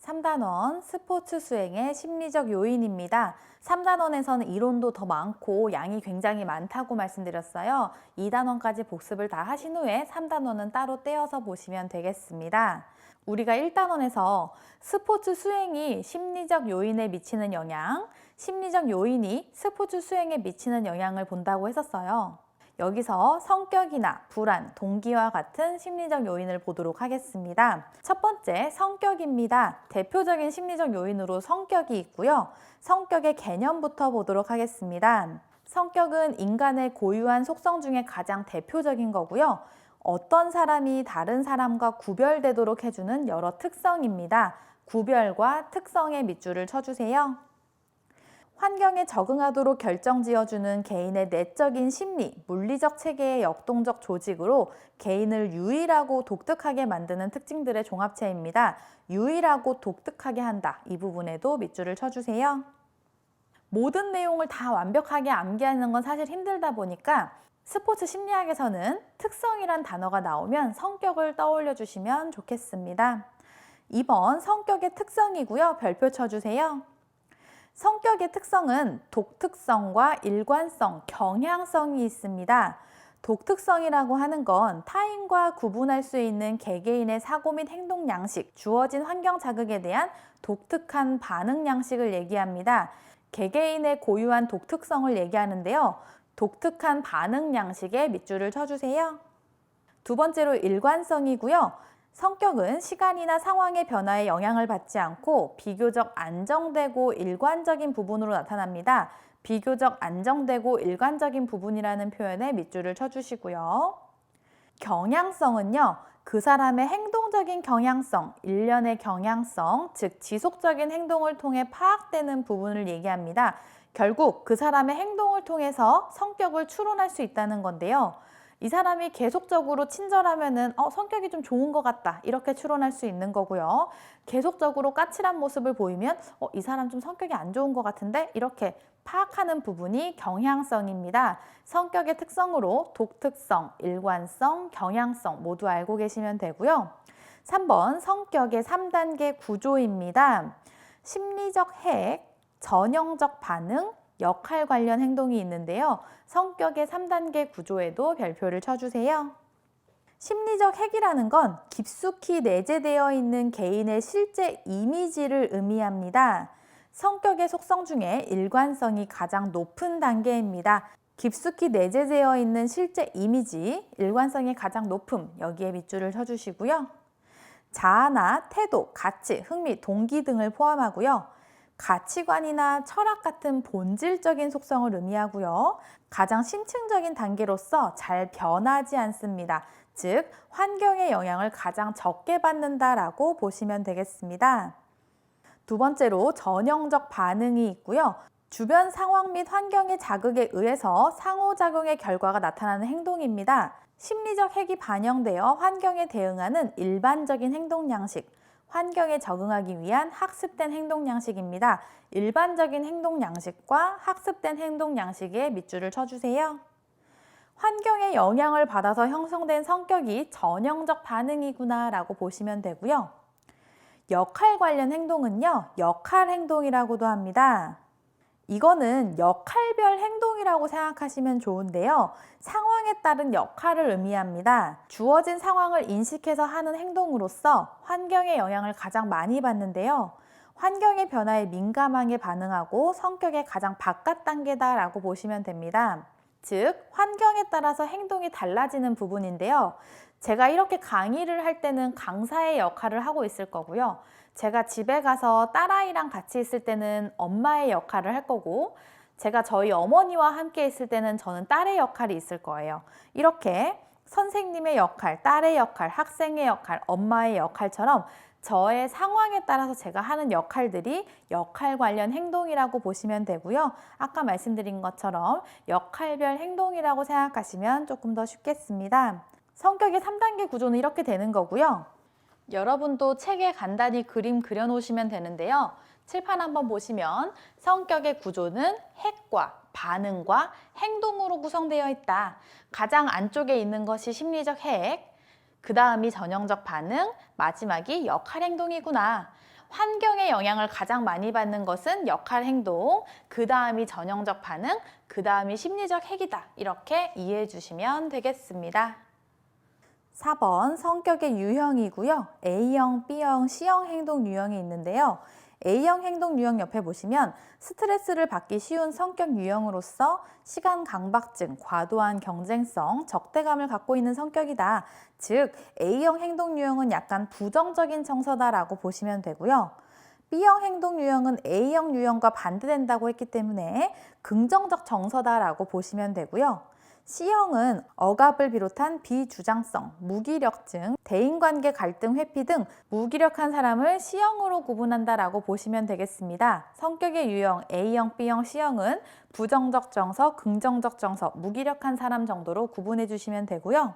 3단원 스포츠 수행의 심리적 요인입니다. 3단원에서는 이론도 더 많고 양이 굉장히 많다고 말씀드렸어요. 2단원까지 복습을 다 하신 후에 3단원은 따로 떼어서 보시면 되겠습니다. 우리가 1단원에서 스포츠 수행이 심리적 요인에 미치는 영향, 심리적 요인이 스포츠 수행에 미치는 영향을 본다고 했었어요. 여기서 성격이나 불안, 동기와 같은 심리적 요인을 보도록 하겠습니다. 첫 번째, 성격입니다. 대표적인 심리적 요인으로 성격이 있고요. 성격의 개념부터 보도록 하겠습니다. 성격은 인간의 고유한 속성 중에 가장 대표적인 거고요. 어떤 사람이 다른 사람과 구별되도록 해주는 여러 특성입니다. 구별과 특성의 밑줄을 쳐주세요. 환경에 적응하도록 결정지어주는 개인의 내적인 심리, 물리적 체계의 역동적 조직으로 개인을 유일하고 독특하게 만드는 특징들의 종합체입니다. 유일하고 독특하게 한다. 이 부분에도 밑줄을 쳐주세요. 모든 내용을 다 완벽하게 암기하는 건 사실 힘들다 보니까 스포츠 심리학에서는 특성이란 단어가 나오면 성격을 떠올려 주시면 좋겠습니다. 2번 성격의 특성이고요. 별표 쳐주세요. 성격의 특성은 독특성과 일관성, 경향성이 있습니다. 독특성이라고 하는 건 타인과 구분할 수 있는 개개인의 사고 및 행동 양식, 주어진 환경 자극에 대한 독특한 반응 양식을 얘기합니다. 개개인의 고유한 독특성을 얘기하는데요. 독특한 반응 양식에 밑줄을 쳐주세요. 두 번째로 일관성이고요. 성격은 시간이나 상황의 변화에 영향을 받지 않고 비교적 안정되고 일관적인 부분으로 나타납니다. 비교적 안정되고 일관적인 부분이라는 표현에 밑줄을 쳐주시고요. 경향성은요, 그 사람의 행동적인 경향성, 일련의 경향성, 즉 지속적인 행동을 통해 파악되는 부분을 얘기합니다. 결국 그 사람의 행동을 통해서 성격을 추론할 수 있다는 건데요. 이 사람이 계속적으로 친절하면은 성격이 좀 좋은 것 같다 이렇게 추론할 수 있는 거고요. 계속적으로 까칠한 모습을 보이면 이 사람 좀 성격이 안 좋은 것 같은데 이렇게 파악하는 부분이 경향성입니다. 성격의 특성으로 독특성, 일관성, 경향성 모두 알고 계시면 되고요. 3번 성격의 3단계 구조입니다. 심리적 핵, 전형적 반응, 역할 관련 행동이 있는데요. 성격의 3단계 구조에도 별표를 쳐주세요. 심리적 핵이라는 건 깊숙이 내재되어 있는 개인의 실제 이미지를 의미합니다. 성격의 속성 중에 일관성이 가장 높은 단계입니다. 깊숙이 내재되어 있는 실제 이미지, 일관성이 가장 높음, 여기에 밑줄을 쳐주시고요. 자아나 태도, 가치, 흥미, 동기 등을 포함하고요. 가치관이나 철학 같은 본질적인 속성을 의미하고요. 가장 심층적인 단계로서 잘 변하지 않습니다. 즉, 환경의 영향을 가장 적게 받는다라고 보시면 되겠습니다. 두 번째로 전형적 반응이 있고요. 주변 상황 및 환경의 자극에 의해서 상호작용의 결과가 나타나는 행동입니다. 심리적 핵이 반영되어 환경에 대응하는 일반적인 행동 양식, 환경에 적응하기 위한 학습된 행동 양식입니다. 일반적인 행동 양식과 학습된 행동 양식에 밑줄을 쳐주세요. 환경의 영향을 받아서 형성된 성격이 전형적 반응이구나 라고 보시면 되고요. 역할 관련 행동은요, 역할 행동이라고도 합니다. 이거는 역할별 행동이라고 생각하시면 좋은데요. 상황에 따른 역할을 의미합니다. 주어진 상황을 인식해서 하는 행동으로서 환경의 영향을 가장 많이 받는데요. 환경의 변화에 민감하게 반응하고 성격의 가장 바깥 단계다라고 보시면 됩니다. 즉, 환경에 따라서 행동이 달라지는 부분인데요. 제가 이렇게 강의를 할 때는 강사의 역할을 하고 있을 거고요. 제가 집에 가서 딸아이랑 같이 있을 때는 엄마의 역할을 할 거고, 제가 저희 어머니와 함께 있을 때는 저는 딸의 역할이 있을 거예요. 이렇게 선생님의 역할, 딸의 역할, 학생의 역할, 엄마의 역할처럼 저의 상황에 따라서 제가 하는 역할들이 역할 관련 행동이라고 보시면 되고요. 아까 말씀드린 것처럼 역할별 행동이라고 생각하시면 조금 더 쉽겠습니다. 성격의 3단계 구조는 이렇게 되는 거고요. 여러분도 책에 간단히 그림 그려놓으시면 되는데요. 칠판 한번 보시면 성격의 구조는 핵과 반응과 행동으로 구성되어 있다. 가장 안쪽에 있는 것이 심리적 핵, 그 다음이 전형적 반응, 마지막이 역할 행동이구나. 환경의 영향을 가장 많이 받는 것은 역할 행동, 그 다음이 전형적 반응, 그 다음이 심리적 핵이다. 이렇게 이해해 주시면 되겠습니다. 4번 성격의 유형이고요. A형, B형, C형 행동 유형이 있는데요. A형 행동 유형 옆에 보시면 스트레스를 받기 쉬운 성격 유형으로서 시간 강박증, 과도한 경쟁성, 적대감을 갖고 있는 성격이다. 즉, A형 행동 유형은 약간 부정적인 정서다라고 보시면 되고요. B형 행동 유형은 A형 유형과 반대된다고 했기 때문에 긍정적 정서다라고 보시면 되고요. C형은 억압을 비롯한 비주장성, 무기력증, 대인관계 갈등 회피 등 무기력한 사람을 C형으로 구분한다라고 보시면 되겠습니다. 성격의 유형 A형, B형, C형은 부정적 정서, 긍정적 정서, 무기력한 사람 정도로 구분해 주시면 되고요.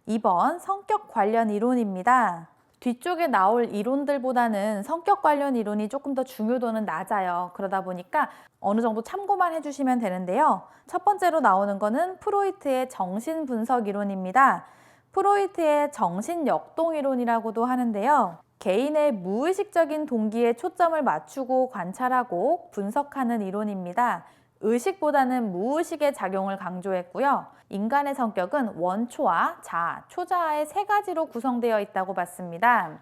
2번 성격 관련 이론입니다. 뒤쪽에 나올 이론들보다는 성격 관련 이론이 조금 더 중요도는 낮아요. 그러다 보니까 어느 정도 참고만 해주시면 되는데요. 첫 번째로 나오는 거는 프로이트의 정신분석 이론입니다. 프로이트의 정신역동 이론이라고도 하는데요. 개인의 무의식적인 동기에 초점을 맞추고 관찰하고 분석하는 이론입니다. 의식보다는 무의식의 작용을 강조했고요. 인간의 성격은 원초화, 자아, 초자아의 세 가지로 구성되어 있다고 봤습니다.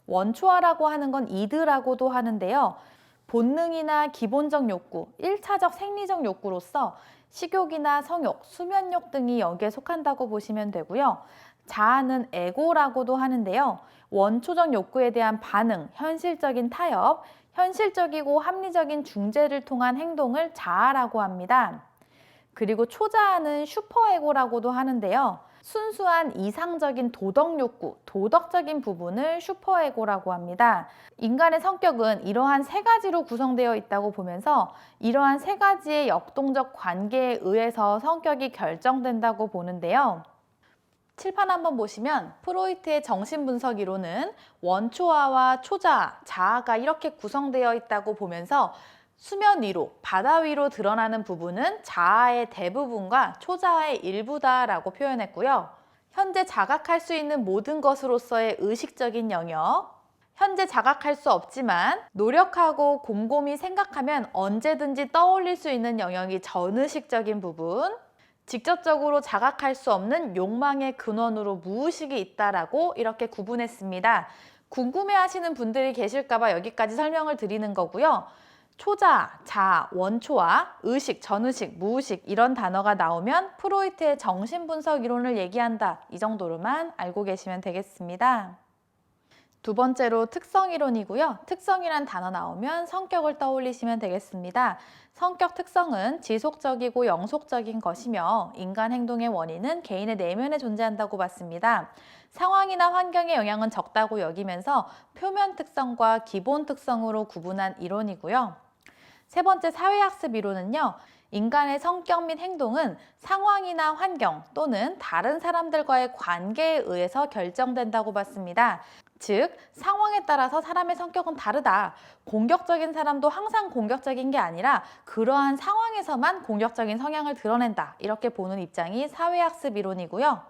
원초화라고 하는 건 이드라고도 하는데요. 본능이나 기본적 욕구, 1차적 생리적 욕구로서 식욕이나 성욕, 수면욕 등이 여기에 속한다고 보시면 되고요. 자아는 에고라고도 하는데요. 원초적 욕구에 대한 반응, 현실적인 타협, 현실적이고 합리적인 중재를 통한 행동을 자아라고 합니다. 그리고 초자아는 슈퍼에고라고도 하는데요. 순수한 이상적인 도덕 욕구, 도덕적인 부분을 슈퍼에고라고 합니다. 인간의 성격은 이러한 세 가지로 구성되어 있다고 보면서 이러한 세 가지의 역동적 관계에 의해서 성격이 결정된다고 보는데요. 칠판 한번 보시면 프로이트의 정신분석 이론은 원초아와 초자아, 자아가 이렇게 구성되어 있다고 보면서 수면 위로, 바다 위로 드러나는 부분은 자아의 대부분과 초자아의 일부다라고 표현했고요. 현재 자각할 수 있는 모든 것으로서의 의식적인 영역, 현재 자각할 수 없지만 노력하고 곰곰이 생각하면 언제든지 떠올릴 수 있는 영역이 전의식적인 부분, 직접적으로 자각할 수 없는 욕망의 근원으로 무의식이 있다라고 이렇게 구분했습니다. 궁금해하시는 분들이 계실까 봐 여기까지 설명을 드리는 거고요. 초자아, 자아, 원초아, 의식, 전의식, 무의식 이런 단어가 나오면 프로이트의 정신분석 이론을 얘기한다. 이 정도로만 알고 계시면 되겠습니다. 두 번째로 특성이론이고요. 특성이란 단어 나오면 성격을 떠올리시면 되겠습니다. 성격 특성은 지속적이고 영속적인 것이며 인간 행동의 원인은 개인의 내면에 존재한다고 봤습니다. 상황이나 환경의 영향은 적다고 여기면서 표면 특성과 기본 특성으로 구분한 이론이고요. 세 번째 사회학습 이론은요. 인간의 성격 및 행동은 상황이나 환경 또는 다른 사람들과의 관계에 의해서 결정된다고 봤습니다. 즉, 상황에 따라서 사람의 성격은 다르다. 공격적인 사람도 항상 공격적인 게 아니라 그러한 상황에서만 공격적인 성향을 드러낸다. 이렇게 보는 입장이 사회학습 이론이고요.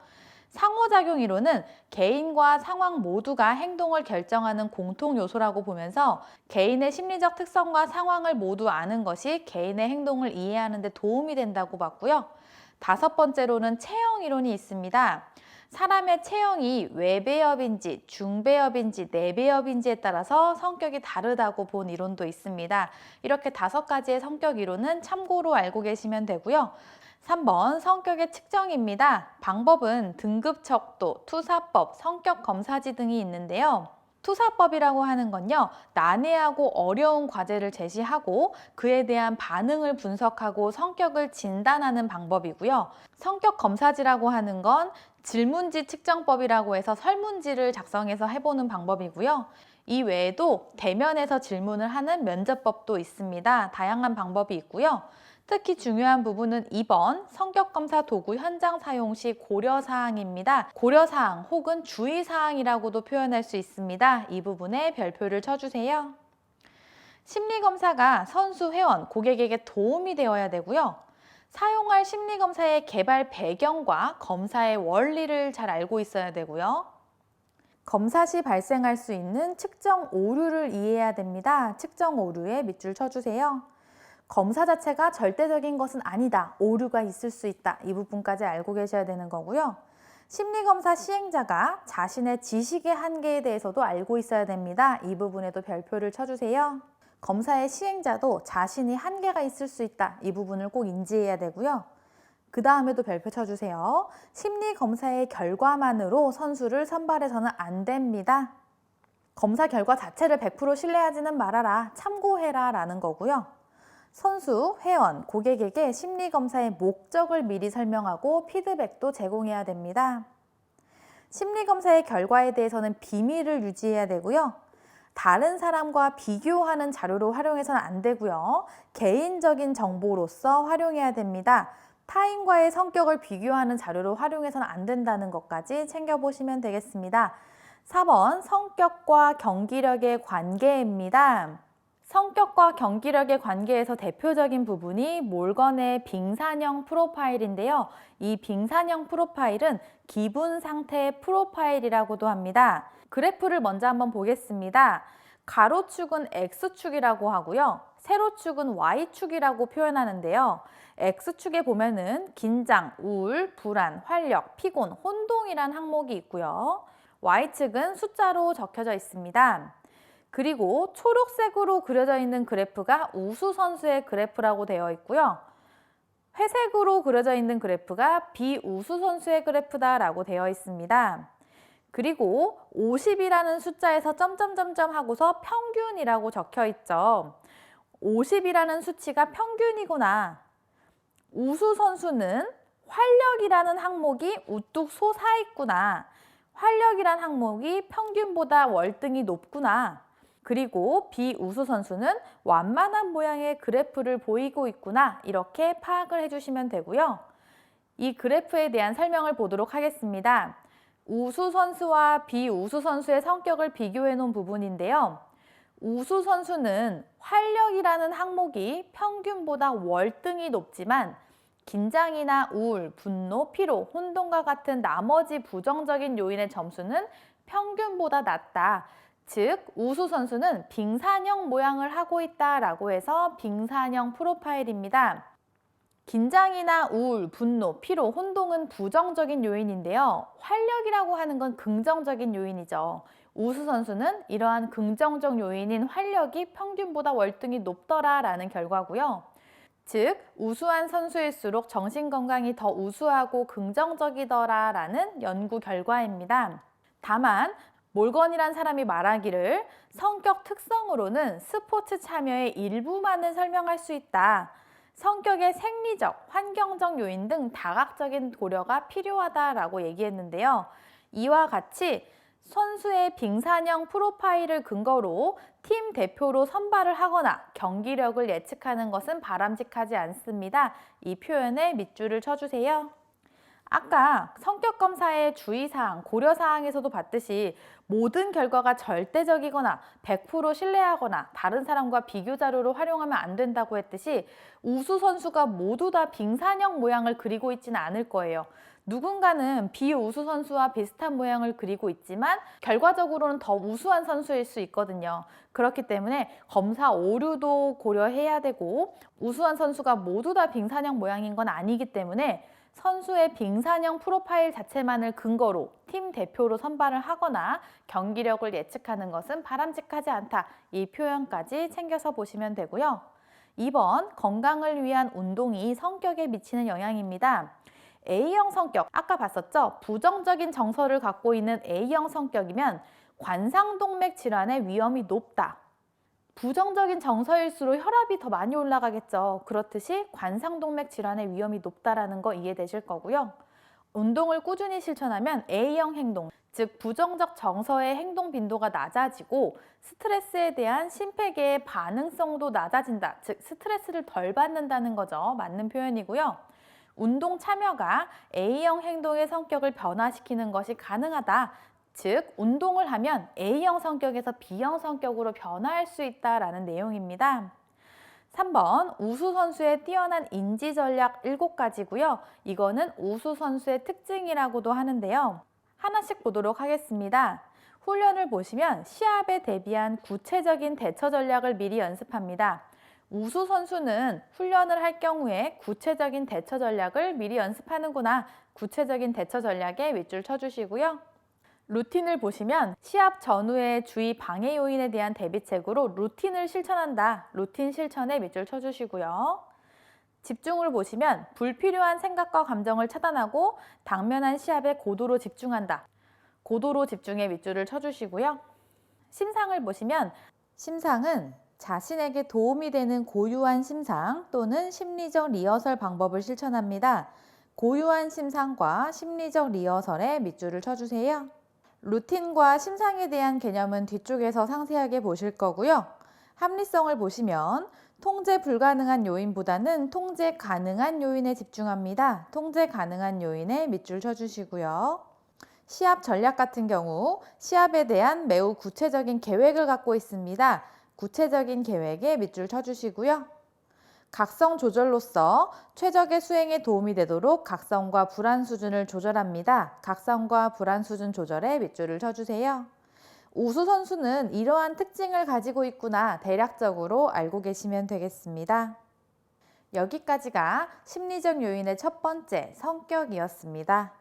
상호작용 이론은 개인과 상황 모두가 행동을 결정하는 공통 요소라고 보면서 개인의 심리적 특성과 상황을 모두 아는 것이 개인의 행동을 이해하는 데 도움이 된다고 봤고요. 다섯 번째로는 체형 이론이 있습니다. 사람의 체형이 외배엽인지 중배엽인지 내배엽인지에 따라서 성격이 다르다고 본 이론도 있습니다. 이렇게 다섯 가지의 성격 이론은 참고로 알고 계시면 되고요. 3번 성격의 측정입니다. 방법은 등급척도, 투사법, 성격검사지 등이 있는데요. 투사법이라고 하는 건요, 난해하고 어려운 과제를 제시하고 그에 대한 반응을 분석하고 성격을 진단하는 방법이고요. 성격검사지라고 하는 건 질문지 측정법이라고 해서 설문지를 작성해서 해보는 방법이고요. 이 외에도 대면에서 질문을 하는 면접법도 있습니다. 다양한 방법이 있고요. 특히 중요한 부분은 2번 성격검사 도구 현장 사용 시 고려사항입니다. 고려사항 혹은 주의사항이라고도 표현할 수 있습니다. 이 부분에 별표를 쳐주세요. 심리검사가 선수, 회원, 고객에게 도움이 되어야 되고요. 사용할 심리검사의 개발 배경과 검사의 원리를 잘 알고 있어야 되고요. 검사 시 발생할 수 있는 측정 오류를 이해해야 됩니다. 측정 오류에 밑줄 쳐주세요. 검사 자체가 절대적인 것은 아니다. 오류가 있을 수 있다. 이 부분까지 알고 계셔야 되는 거고요. 심리검사 시행자가 자신의 지식의 한계에 대해서도 알고 있어야 됩니다. 이 부분에도 별표를 쳐주세요. 검사의 시행자도 자신이 한계가 있을 수 있다. 이 부분을 꼭 인지해야 되고요. 그 다음에도 별표 쳐주세요. 심리검사의 결과만으로 선수를 선발해서는 안 됩니다. 검사 결과 자체를 100% 신뢰하지는 말아라. 참고해라 라는 거고요. 선수, 회원, 고객에게 심리검사의 목적을 미리 설명하고 피드백도 제공해야 됩니다. 심리검사의 결과에 대해서는 비밀을 유지해야 되고요. 다른 사람과 비교하는 자료로 활용해서는 안 되고요. 개인적인 정보로서 활용해야 됩니다. 타인과의 성격을 비교하는 자료로 활용해서는 안 된다는 것까지 챙겨보시면 되겠습니다. 4번 성격과 경기력의 관계입니다. 성격과 경기력의 관계에서 대표적인 부분이 몰건의 빙산형 프로파일인데요. 이 빙산형 프로파일은 기분 상태 프로파일이라고도 합니다. 그래프를 먼저 한번 보겠습니다. 가로축은 X축이라고 하고요. 세로축은 Y축이라고 표현하는데요. X축에 보면은 긴장, 우울, 불안, 활력, 피곤, 혼동이란 항목이 있고요. Y축은 숫자로 적혀져 있습니다. 그리고 초록색으로 그려져 있는 그래프가 우수 선수의 그래프라고 되어 있고요. 회색으로 그려져 있는 그래프가 비우수 선수의 그래프다라고 되어 있습니다. 그리고 50이라는 숫자에서 점점점점 하고서 평균이라고 적혀 있죠. 50이라는 수치가 평균이구나. 우수 선수는 활력이라는 항목이 우뚝 솟아 있구나. 활력이란 항목이 평균보다 월등히 높구나. 그리고 비우수 선수는 완만한 모양의 그래프를 보이고 있구나. 이렇게 파악을 해주시면 되고요. 이 그래프에 대한 설명을 보도록 하겠습니다. 우수 선수와 비우수 선수의 성격을 비교해 놓은 부분인데요. 우수 선수는 활력이라는 항목이 평균보다 월등히 높지만 긴장이나 우울, 분노, 피로, 혼동과 같은 나머지 부정적인 요인의 점수는 평균보다 낮다. 즉, 우수 선수는 빙산형 모양을 하고 있다라고 해서 빙산형 프로파일입니다. 긴장이나 우울, 분노, 피로, 혼동은 부정적인 요인인데요. 활력이라고 하는 건 긍정적인 요인이죠. 우수 선수는 이러한 긍정적 요인인 활력이 평균보다 월등히 높더라라는 결과고요. 즉, 우수한 선수일수록 정신건강이 더 우수하고 긍정적이더라라는 연구 결과입니다. 다만 몰건이란 사람이 말하기를 성격 특성으로는 스포츠 참여의 일부만을 설명할 수 있다. 성격의 생리적, 환경적 요인 등 다각적인 고려가 필요하다라고 얘기했는데요. 이와 같이 선수의 빙산형 프로파일을 근거로 팀 대표로 선발을 하거나 경기력을 예측하는 것은 바람직하지 않습니다. 이 표현에 밑줄을 쳐주세요. 아까 성격검사의 주의사항, 고려사항에서도 봤듯이 모든 결과가 절대적이거나 100% 신뢰하거나 다른 사람과 비교 자료로 활용하면 안 된다고 했듯이 우수 선수가 모두 다 빙산형 모양을 그리고 있지는 않을 거예요. 누군가는 비우수 선수와 비슷한 모양을 그리고 있지만 결과적으로는 더 우수한 선수일 수 있거든요. 그렇기 때문에 검사 오류도 고려해야 되고 우수한 선수가 모두 다 빙산형 모양인 건 아니기 때문에 선수의 빙산형 프로파일 자체만을 근거로 팀 대표로 선발을 하거나 경기력을 예측하는 것은 바람직하지 않다. 이 표현까지 챙겨서 보시면 되고요. 2번, 건강을 위한 운동이 성격에 미치는 영향입니다. A형 성격, 아까 봤었죠? 부정적인 정서를 갖고 있는 A형 성격이면 관상동맥 질환의 위험이 높다. 부정적인 정서일수록 혈압이 더 많이 올라가겠죠. 그렇듯이 관상동맥 질환의 위험이 높다라는 거 이해되실 거고요. 운동을 꾸준히 실천하면 A형 행동, 즉 부정적 정서의 행동 빈도가 낮아지고 스트레스에 대한 심폐계의 반응성도 낮아진다. 즉 스트레스를 덜 받는다는 거죠. 맞는 표현이고요. 운동 참여가 A형 행동의 성격을 변화시키는 것이 가능하다. 즉, 운동을 하면 A형 성격에서 B형 성격으로 변화할 수 있다라는 내용입니다. 3번, 우수 선수의 뛰어난 인지 전략 7가지고요. 이거는 우수 선수의 특징이라고도 하는데요. 하나씩 보도록 하겠습니다. 훈련을 보시면 시합에 대비한 구체적인 대처 전략을 미리 연습합니다. 우수 선수는 훈련을 할 경우에 구체적인 대처 전략을 미리 연습하는구나. 구체적인 대처 전략에 밑줄 쳐주시고요. 루틴을 보시면 시합 전후의 주의 방해 요인에 대한 대비책으로 루틴을 실천한다. 루틴 실천에 밑줄 쳐주시고요. 집중을 보시면 불필요한 생각과 감정을 차단하고 당면한 시합에 고도로 집중한다. 고도로 집중에 밑줄을 쳐주시고요. 심상을 보시면 심상은 자신에게 도움이 되는 고유한 심상 또는 심리적 리허설 방법을 실천합니다. 고유한 심상과 심리적 리허설에 밑줄을 쳐주세요. 루틴과 심상에 대한 개념은 뒤쪽에서 상세하게 보실 거고요. 합리성을 보시면 통제 불가능한 요인보다는 통제 가능한 요인에 집중합니다. 통제 가능한 요인에 밑줄 쳐주시고요. 시합 전략 같은 경우 시합에 대한 매우 구체적인 계획을 갖고 있습니다. 구체적인 계획에 밑줄 쳐주시고요. 각성 조절로서 최적의 수행에 도움이 되도록 각성과 불안 수준을 조절합니다. 각성과 불안 수준 조절에 밑줄을 쳐주세요. 우수 선수는 이러한 특징을 가지고 있구나 대략적으로 알고 계시면 되겠습니다. 여기까지가 심리적 요인의 첫 번째, 성격이었습니다.